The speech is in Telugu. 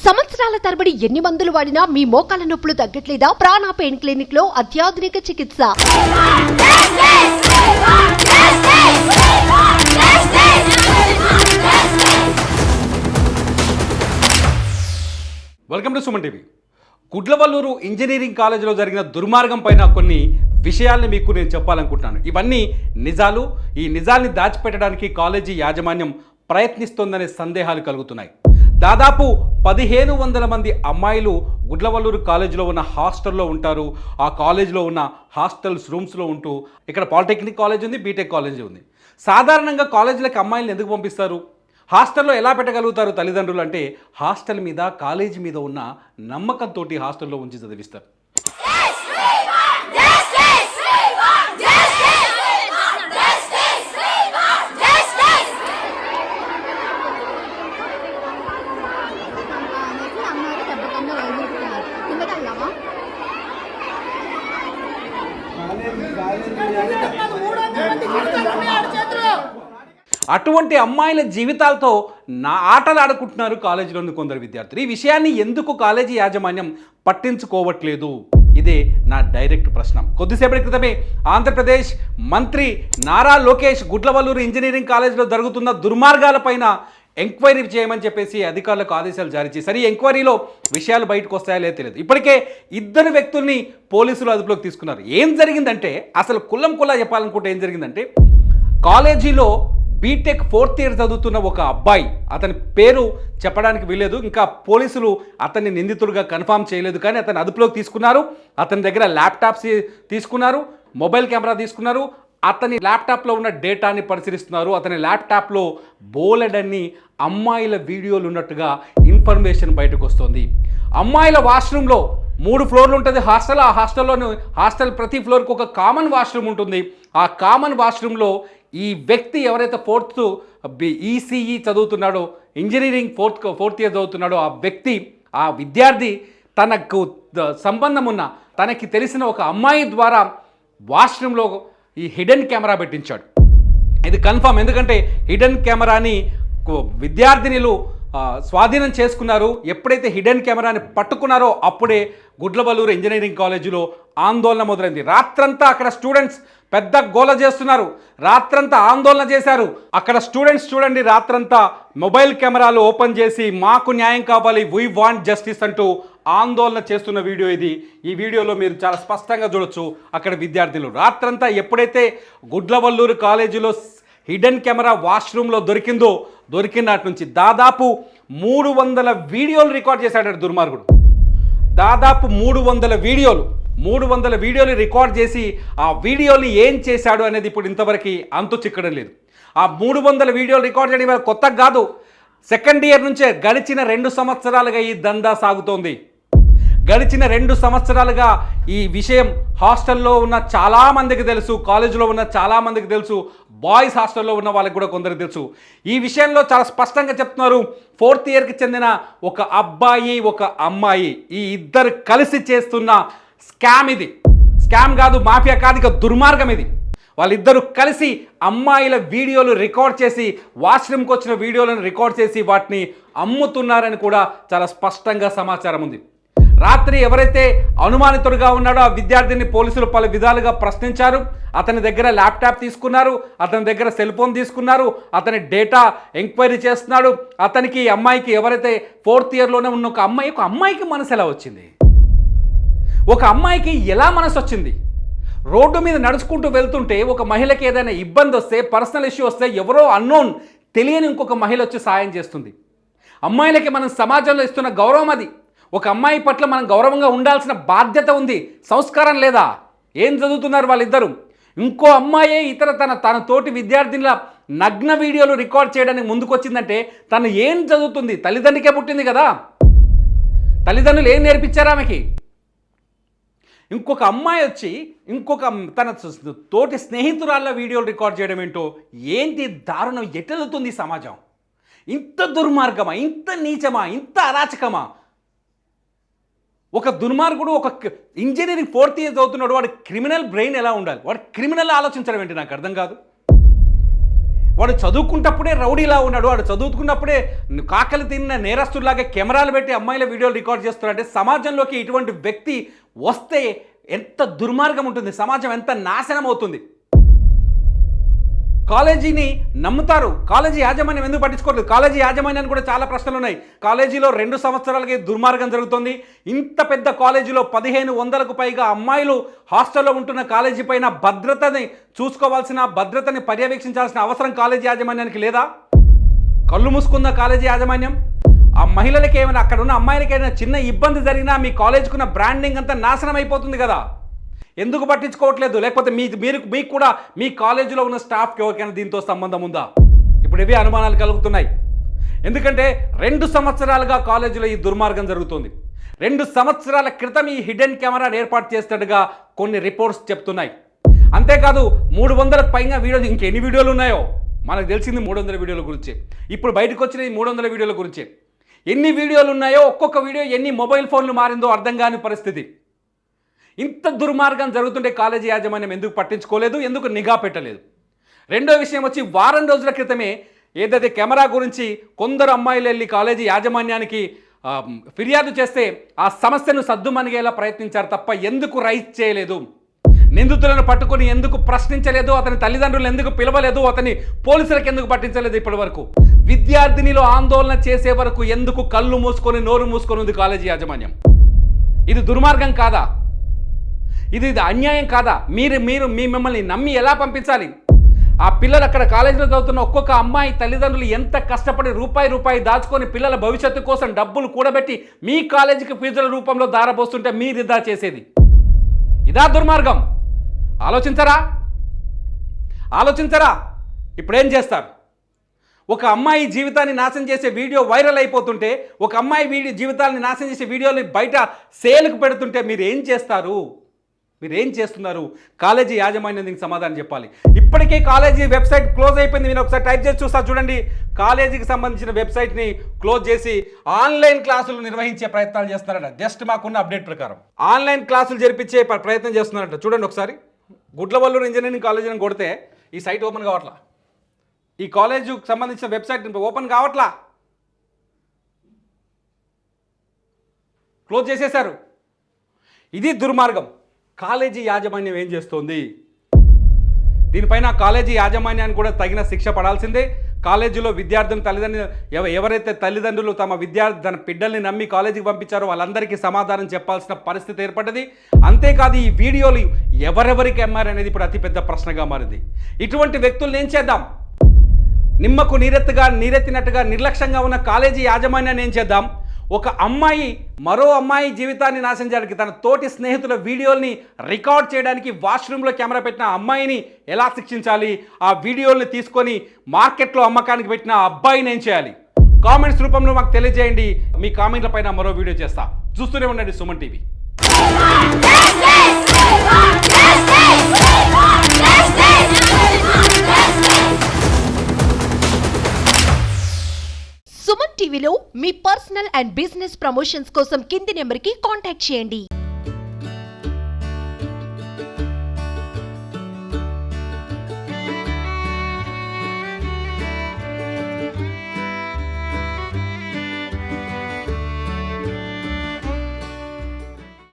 సంవత్సరాల తరబడి ఎన్ని మందులు వాడినా మీ మోకాల నొప్పులు తగ్గట్లేదా? ప్రాణ పెయిన్ క్లినిక్ లో అత్యాధునిక చికిత్స. Welcome to Suman TV. Gudlavalleru engineering కాలేజీలో జరిగిన దుర్మార్గం పైన కొన్ని విషయాల్ని మీకు నేను చెప్పాలనుకుంటున్నాను. ఇవన్నీ నిజాలు. ఈ నిజాల్ని దాచిపెట్టడానికి కాలేజీ యాజమాన్యం ప్రయత్నిస్తోందనే సందేహాలు కలుగుతున్నాయి. దాదాపు 1500 మంది అమ్మాయిలు గుడ్లవల్లూరు కాలేజీలో ఉన్న హాస్టల్లో ఉంటారు. ఆ కాలేజీలో ఉన్న హాస్టల్స్ రూమ్స్లో ఉంటూ, ఇక్కడ పాలిటెక్నిక్ కాలేజ్ ఉంది, బీటెక్ కాలేజీ ఉంది. సాధారణంగా కాలేజీలకు అమ్మాయిలను ఎందుకు పంపిస్తారు? హాస్టల్లో ఎలా పెట్టగలుగుతారు తల్లిదండ్రులు అంటే, హాస్టల్ మీద కాలేజీ మీద ఉన్న నమ్మకంతో హాస్టల్లో ఉంచి చదివిస్తారు. అటువంటి అమ్మాయిల జీవితాలతో ఆటలు ఆడుకుంటున్నారు కాలేజీలోని కొందరు విద్యార్థులు. ఈ విషయాన్ని ఎందుకు కాలేజీ యాజమాన్యం పట్టించుకోవట్లేదు? ఇదే నా డైరెక్ట్ ప్రశ్న. కొద్దిసేపటి క్రితమే ఆంధ్రప్రదేశ్ మంత్రి నారా లోకేష్ గుడ్లవల్లూరు ఇంజనీరింగ్ కాలేజీలో జరుగుతున్న దుర్మార్గాలపైన ఎంక్వైరీ చేయమని చెప్పేసి అధికారులకు ఆదేశాలు జారీ చేశారు. ఈ ఎంక్వైరీలో విషయాలు బయటకు వస్తాయో లేదో తెలియదు. ఇప్పటికే 2 వ్యక్తుల్ని పోలీసులు అదుపులోకి తీసుకున్నారు. ఏం జరిగిందంటే, అసలు కుల్లా చెప్పాలనుకుంటే ఏం జరిగిందంటే, కాలేజీలో బీటెక్ 4th ఇయర్ చదువుతున్న ఒక అబ్బాయి, అతని పేరు చెప్పడానికి వీలేదు, ఇంకా పోలీసులు అతన్ని నిందితుడిగా కన్ఫర్మ్ చేయలేదు, కానీ అతన్ని అదుపులోకి తీసుకున్నారు. అతని దగ్గర ల్యాప్టాప్స్ తీసుకున్నారు, మొబైల్ కెమెరా తీసుకున్నారు. అతని ల్యాప్టాప్లో ఉన్న డేటాని పరిశీలిస్తున్నారు. అతని ల్యాప్టాప్లో బోలెడన్ని అమ్మాయిల వీడియోలు ఉన్నట్టుగా ఇన్ఫర్మేషన్ బయటకు వస్తుంది. అమ్మాయిల వాష్రూమ్లో 3 ఫ్లోర్లు ఉంటుంది హాస్టల్. ఆ హాస్టల్ ప్రతి ఫ్లోర్కి ఒక కామన్ వాష్రూమ్ ఉంటుంది. ఆ కామన్ వాష్రూమ్లో ఈ వ్యక్తి ఎవరైతే 4th ఈసీఈ చదువుతున్నాడో, ఇంజనీరింగ్ 4th ఇయర్ చదువుతున్నాడో, ఆ విద్యార్థి తనకు సంబంధం ఉన్న, తనకి తెలిసిన ఒక అమ్మాయి ద్వారా వాష్రూమ్లో ఈ హిడెన్ కెమెరా పెట్టించాడు. ఇది కన్ఫర్మ్, ఎందుకంటే హిడెన్ కెమెరాని విద్యార్థినులు స్వాధీనం చేసుకున్నారు. ఎప్పుడైతే హిడెన్ కెమెరాని పట్టుకున్నారో అప్పుడే గుడ్లవల్లూరు ఇంజనీరింగ్ కాలేజీలో ఆందోళన మొదలైంది. రాత్రంతా అక్కడ స్టూడెంట్స్ పెద్ద గోల చేస్తున్నారు. రాత్రంతా ఆందోళన చేశారు. అక్కడ స్టూడెంట్స్ చూడండి, రాత్రంతా మొబైల్ కెమెరాలు ఓపెన్ చేసి మాకు న్యాయం కావాలి, వీ వాంట్ జస్టిస్ అంటూ ఆందోళన చేస్తున్న వీడియో ఇది. ఈ వీడియోలో మీరు చాలా స్పష్టంగా చూడొచ్చు. అక్కడ విద్యార్థులు రాత్రంతా ఎప్పుడైతే గుడ్లవల్లూరు కాలేజీలో హిడెన్ కెమెరా వాష్రూమ్లో దొరికిన నాటి నుంచి దాదాపు 300 వీడియోలు రికార్డ్ చేశాడు దుర్మార్గుడు. దాదాపు 300 వీడియోలు రికార్డ్ చేసి ఆ వీడియోని ఏం చేశాడు అనేది ఇప్పుడు ఇంతవరకు అంతు చిక్కడం లేదు. ఆ 300 వీడియోలు రికార్డ్ చేయడం కొత్తగా కాదు. 2nd ఇయర్ నుంచే గడిచిన 2 సంవత్సరాలుగా ఈ దందా సాగుతోంది. గడిచిన 2 సంవత్సరాలుగా ఈ విషయం హాస్టల్లో ఉన్న చాలామందికి తెలుసు, కాలేజీలో ఉన్న చాలామందికి తెలుసు, బాయ్స్ హాస్టల్లో ఉన్న వాళ్ళకి కూడా కొందరికి తెలుసు. ఈ విషయంలో చాలా స్పష్టంగా చెప్తున్నారు. 4th ఇయర్కి చెందిన ఒక అబ్బాయి, ఒక అమ్మాయి, ఈ ఇద్దరు కలిసి చేస్తున్న స్కామ్ ఇది. స్కామ్ కాదు, మాఫియా కాదు, ఇక దుర్మార్గం ఇది. వాళ్ళిద్దరూ కలిసి అమ్మాయిల వీడియోలు రికార్డ్ చేసి, వాష్రూమ్కి వచ్చిన వీడియోలను రికార్డ్ చేసి వాటిని అమ్ముతున్నారని కూడా చాలా స్పష్టంగా సమాచారం ఉంది. రాత్రి ఎవరైతే అనుమానితుడిగా ఉన్నాడో ఆ విద్యార్థిని పోలీసులు పలు విధాలుగా ప్రశ్నించారు. అతని దగ్గర ల్యాప్టాప్ తీసుకున్నారు, అతని దగ్గర సెల్ ఫోన్ తీసుకున్నారు, అతని డేటా ఎంక్వైరీ చేస్తున్నాడు. అతనికి అమ్మాయికి, ఎవరైతే 4th ఇయర్లోనే ఉన్న ఒక అమ్మాయికి మనసు ఎలా వచ్చింది? ఒక అమ్మాయికి ఎలా మనసు వచ్చింది? రోడ్డు మీద నడుచుకుంటూ వెళ్తుంటే ఒక మహిళకి ఏదైనా ఇబ్బంది వస్తే, పర్సనల్ ఇష్యూ వస్తే, ఎవరో అన్నోన్ తెలియని ఇంకొక మహిళ వచ్చి సాయం చేస్తుంది. అమ్మాయిలకి మనం సమాజంలో ఇస్తున్న గౌరవం అది. ఒక అమ్మాయి పట్ల మనం గౌరవంగా ఉండాల్సిన బాధ్యత ఉంది. సంస్కారం లేదా? ఏం చదువుతున్నారు వాళ్ళిద్దరు? ఇంకో అమ్మాయే తన తోటి విద్యార్థినుల నగ్న వీడియోలు రికార్డ్ చేయడానికి ముందుకొచ్చిందంటే తను ఏం చదువుతుంది? తల్లిదండ్రికే పుట్టింది కదా. తల్లిదండ్రులు ఏం నేర్పించారు ఆమెకి? ఇంకొక అమ్మాయి వచ్చి తన తోటి స్నేహితురాళ్ళ వీడియోలు రికార్డ్ చేయడం ఏంటో, ఏంటి దారుణం? ఎటెళ్తుంది సమాజం? ఇంత దుర్మార్గమా? ఇంత నీచమా? ఇంత అరాచకమా? ఒక దుర్మార్గుడు, ఒక ఇంజనీరింగ్ 4th ఇయర్ చదువుతున్నాడు, వాడు క్రిమినల్ బ్రెయిన్ ఎలా ఉండాలి? వాడు క్రిమినల్ ఆలోచించడం ఏంటి? నాకు అర్థం కాదు. వాడు చదువుకున్నప్పుడే రౌడీలా ఉన్నాడు, వాడు చదువుకున్నప్పుడే కాకలు తిన్న నేరస్తుల్లాగా కెమెరాలు పెట్టి అమ్మాయిల వీడియోలు రికార్డ్ చేస్తున్నారంటే సమాజంలోకి ఇటువంటి వ్యక్తి వస్తే ఎంత దుర్మార్గం ఉంటుంది, సమాజం ఎంత నాశనం అవుతుంది. కాలేజీని నమ్ముతారు, కాలేజీ యాజమాన్యం ఎందుకు పట్టించుకోవట్లేదు? కాలేజీ యాజమాన్యానికి కూడా చాలా ప్రశ్నలు ఉన్నాయి. కాలేజీలో 2 సంవత్సరాలకి దుర్మార్గం జరుగుతుంది. ఇంత పెద్ద కాలేజీలో 1500కు పైగా అమ్మాయిలు హాస్టల్లో ఉంటున్న కాలేజీ పైన భద్రతని చూసుకోవాల్సిన, భద్రతని పర్యవేక్షించాల్సిన అవసరం కాలేజీ యాజమాన్యానికి లేదా? కళ్ళు మూసుకుందా కాలేజీ యాజమాన్యం? ఆ మహిళలకి ఏమైనా, అక్కడ ఉన్న అమ్మాయిలకి ఏమైనా చిన్న ఇబ్బంది జరిగినా మీ కాలేజీకున్న బ్రాండింగ్ అంతా నాశనం అయిపోతుంది కదా. ఎందుకు పట్టించుకోవట్లేదు? లేకపోతే మీకు కూడా మీ కాలేజీలో ఉన్న స్టాఫ్కి ఎవరికైనా దీంతో సంబంధం ఉందా? ఇప్పుడు ఇవే అనుమానాలు కలుగుతున్నాయి. ఎందుకంటే 2 సంవత్సరాలుగా కాలేజీలో ఈ దుర్మార్గం జరుగుతుంది. 2 సంవత్సరాల క్రితం ఈ హిడెన్ కెమెరాను ఏర్పాటు చేసినట్టుగా కొన్ని రిపోర్ట్స్ చెప్తున్నాయి. అంతేకాదు 300కు పైగా వీడియోలు, ఇంకెన్ని వీడియోలు ఉన్నాయో మనకు తెలిసింది 300 వీడియోల గురించి. ఇప్పుడు బయటకు వచ్చిన 300 వీడియోల గురించి ఎన్ని వీడియోలు ఉన్నాయో, ఒక్కొక్క వీడియో ఎన్ని మొబైల్ ఫోన్లు మారిందో అర్థం కాని పరిస్థితి. ఇంత దుర్మార్గం జరుగుతుంటే కాలేజీ యాజమాన్యం ఎందుకు పట్టించుకోలేదు, ఎందుకు నిఘా పెట్టలేదు? రెండో విషయం వచ్చి, వారం రోజుల క్రితమే ఏదైతే కెమెరా గురించి కొందరు అమ్మాయిలు వెళ్ళి కాలేజీ యాజమాన్యానికి ఫిర్యాదు చేస్తే ఆ సమస్యను సద్దుమణిగేలా ప్రయత్నించారు తప్ప ఎందుకు రైజ్ చేయలేదు? నిందితులను పట్టుకొని ఎందుకు ప్రశ్నించలేదు? అతని తల్లిదండ్రులను ఎందుకు పిలవలేదు? అతని పోలీసులకు ఎందుకు పట్టించలేదు? ఇప్పటి వరకు విద్యార్థినిలో ఆందోళన చేసే వరకు ఎందుకు కళ్ళు మూసుకొని నోరు మూసుకొని ఉంది కాలేజీ యాజమాన్యం? ఇది దుర్మార్గం కాదా? ఇది అన్యాయం కాదా? మిమ్మల్ని నమ్మి ఎలా పంపించాలి? ఆ పిల్లలు అక్కడ కాలేజీలో చదువుతున్న ఒక్కొక్క అమ్మాయి తల్లిదండ్రులు ఎంత కష్టపడి రూపాయి దాచుకొని పిల్లల భవిష్యత్తు కోసం డబ్బులు కూడబెట్టి మీ కాలేజీకి ఫీజుల రూపంలో దారపోస్తుంటే మీరు ఇదా చేసేది? ఇదా దుర్మార్గం? ఆలోచించరా? ఇప్పుడేం చేస్తారు? ఒక అమ్మాయి జీవితాన్ని నాశనం చేసే వీడియో వైరల్ అయిపోతుంటే, ఒక అమ్మాయి జీవితాన్ని నాశనం చేసే వీడియోని బయట సేల్కి పెడుతుంటే మీరు ఏం చేస్తారు? మీరు ఏం చేస్తున్నారు? కాలేజీ యాజమాన్యం దీనికి సమాధానం చెప్పాలి. ఇప్పటికే కాలేజీ వెబ్సైట్ క్లోజ్ అయిపోయింది. నేను ఒకసారి టైప్ చేసి చూస్తా చూడండి. కాలేజీకి సంబంధించిన వెబ్సైట్ని క్లోజ్ చేసి ఆన్లైన్ క్లాసులు నిర్వహించే ప్రయత్నాలు చేస్తున్నారట. జస్ట్ మాకున్న అప్డేట్ ప్రకారం ఆన్లైన్ క్లాసులు జరిపించే ప్రయత్నం చేస్తున్నారట. చూడండి ఒకసారి. గుడ్లవల్లూరు ఇంజనీరింగ్ కాలేజీ అని కొడితే ఈ సైట్ ఓపెన్ కావట్లా. ఈ కాలేజీకి సంబంధించిన వెబ్సైట్ ఓపెన్ కావట్లా, క్లోజ్ చేసేశారు. ఇది దుర్మార్గం. కాలేజీ యాజమాన్యం ఏం చేస్తోంది? దీనిపైన కాలేజీ యాజమాన్యాన్ని కూడా తగిన శిక్ష పడాల్సిందే. కాలేజీలో విద్యార్థుల తల్లిదండ్రులు ఎవరైతే తల్లిదండ్రులు తన బిడ్డల్ని నమ్మి కాలేజీకి పంపించారో వాళ్ళందరికీ సమాధానం చెప్పాల్సిన పరిస్థితి ఏర్పడ్డది. అంతేకాదు ఈ వీడియోలు ఎవరెవరికి అమ్మారనేది ఇప్పుడు అతిపెద్ద ప్రశ్నగా మారింది. ఇటువంటి వ్యక్తులను ఏం చేద్దాం? నిమ్మకు నీరెత్తినట్టుగా నిర్లక్ష్యంగా ఉన్న కాలేజీ యాజమాన్యాన్ని ఏం చేద్దాం? ఒక అమ్మాయి మరో అమ్మాయి జీవితాన్ని నాశనం చేయడానికి, తన తోటి స్నేహితుల వీడియోల్ని రికార్డ్ చేయడానికి వాష్రూమ్లో కెమెరా పెట్టిన అమ్మాయిని ఎలా శిక్షించాలి? ఆ వీడియోల్ని తీసుకొని మార్కెట్లో అమ్మకానికి పెట్టిన అబ్బాయిని ఏం చేయాలి? కామెంట్స్ రూపంలో మాకు తెలియజేయండి. మీ కామెంట్ల పైన మరో వీడియో చేస్తా. చూస్తూనే ఉండండి సుమన్ టీవీ. సుమన్ టీవీలో మీ పర్సనల్ అండ్ బిజినెస్ ప్రమోషన్స్ కోసం కింది నెంబర్కి కాంటాక్ట్ చేయండి.